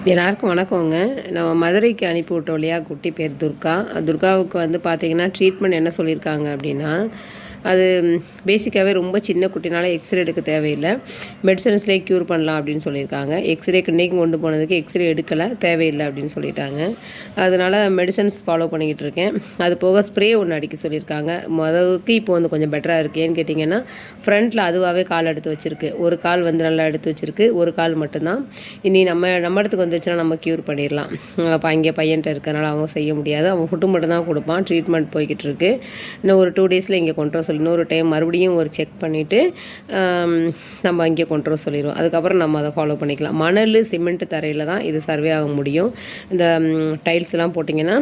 எல்லாருக்கும் வணக்கங்க. நம்ம மதுரைக்கு அனுப்பி விட்டோம் இல்லையா, குட்டி பேர் துர்கா. துர்காவுக்கு வந்து பார்த்தீங்கன்னா, ட்ரீட்மெண்ட் என்ன சொல்லியிருக்காங்க அப்படின்னா, அது பேசிக்காகவே ரொம்ப சின்ன குட்டினால எக்ஸ்ரே எடுக்க தேவையில்லை, மெடிசன்ஸ்லேயே க்யூர் பண்ணலாம் அப்படின்னு சொல்லியிருக்காங்க. எக்ஸ்ரேக்கு இன்றைக்கி கொண்டு போனதுக்கு எக்ஸ்ரே எடுக்கலை, தேவையில்லை அப்படின்னு சொல்லிட்டாங்க. அதனால் மெடிசன்ஸ் ஃபாலோ பண்ணிக்கிட்டு இருக்கேன். அது போக ஸ்ப்ரே ஒன்று அடிக்க சொல்லியிருக்காங்க. முதலுக்கு இப்போ வந்து கொஞ்சம் பெட்டராக இருக்குது. ஏன்னு கேட்டிங்கன்னா, ஃப்ரண்ட்டில் அதுவாகவே கால் எடுத்து வச்சுருக்கு. ஒரு கால் வந்து நல்லா எடுத்து வச்சுருக்கு, ஒரு கால் மட்டும்தான். இனி நம்ம இடத்துக்கு வந்துச்சுன்னா நம்ம க்யூர் பண்ணிடலாம். அப்போ அங்கே பையன்கிட்ட இருக்கிறனால அவங்க செய்ய முடியாது. அவன் ஃபுட்டு மட்டும் தான் கொடுப்பான். ட்ரீட்மெண்ட் போய்கிட்டு இருக்கு. இன்னும் ஒரு 2 டேஸில் இங்கே கொண்டு வர சொல்லி இன்னொரு டைம் மறுபடியும் ஒரு செக் பண்ணிவிட்டு நம்ம இங்கே கொண்டு வர சொல்லிடுவோம். அதுக்கப்புறம் நம்ம அதை ஃபாலோ பண்ணிக்கலாம். மணல் சிமெண்ட் தரையில் தான் இது சர்வே ஆக முடியும். இந்த டைல்ஸ்லாம் போட்டிங்கன்னா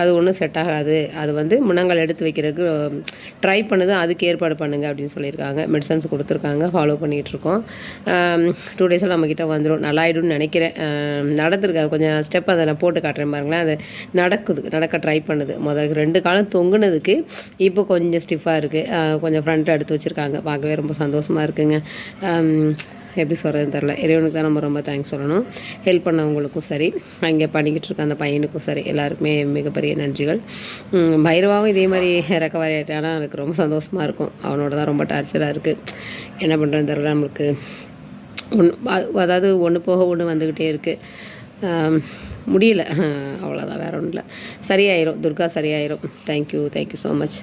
அது ஒன்றும் செட் ஆகாது. அது வந்து முன்னங்கால் எடுத்து வைக்கிறதுக்கு ட்ரை பண்ணுது, அதுக்கு ஏற்பாடு பண்ணுங்க அப்படின்னு சொல்லியிருக்காங்க. மெடிசன்ஸ் கொடுத்துருக்காங்க, ஃபாலோ பண்ணிகிட்ருக்கோம். 2 டேஸில் நம்மக்கிட்ட வந்துடும், நல்லாயிடும்னு நினைக்கிறேன். நடந்துருக்காது, கொஞ்சம் ஸ்டெப் அதை நான் போட்டு காட்டுறேன் பாருங்களேன். அது நடக்க ட்ரை பண்ணுது. முதல் 2 காலம் தொங்குனதுக்கு இப்போ கொஞ்சம் ஸ்டிஃபாக இருக்குது. கொஞ்சம் ஃப்ரண்ட்டில் எடுத்து வச்சுருக்காங்க. பார்க்கவே ரொம்ப சந்தோஷமாக இருக்குங்க. எப்படி சொல்கிறதுன்னு தெரில. இறைவனுக்கு தான் நம்ம ரொம்ப தேங்க்ஸ் சொல்லணும். ஹெல்ப் பண்ணவங்களுக்கும் சரி, அங்கே பண்ணிக்கிட்டு இருக்க அந்த பையனுக்கும் சரி, எல்லாருக்குமே மிகப்பெரிய நன்றிகள். பைரவாவும் இதே மாதிரி ரெக்கவரி ஆகிட்டானா எனக்கு ரொம்ப சந்தோஷமாக இருக்கும். அவனோட தான் ரொம்ப டார்ச்சராக இருக்குது. என்ன பண்ணுறதுன்னு தெரில நம்மளுக்கு. அதாவது ஒன்று போக ஒன்று வந்துக்கிட்டே இருக்குது. முடியல, அவ்வளோதான், வேறு ஒன்றும் இல்லை. சரியாயிரும், துர்கா சரியாயிரும். Thank you so much.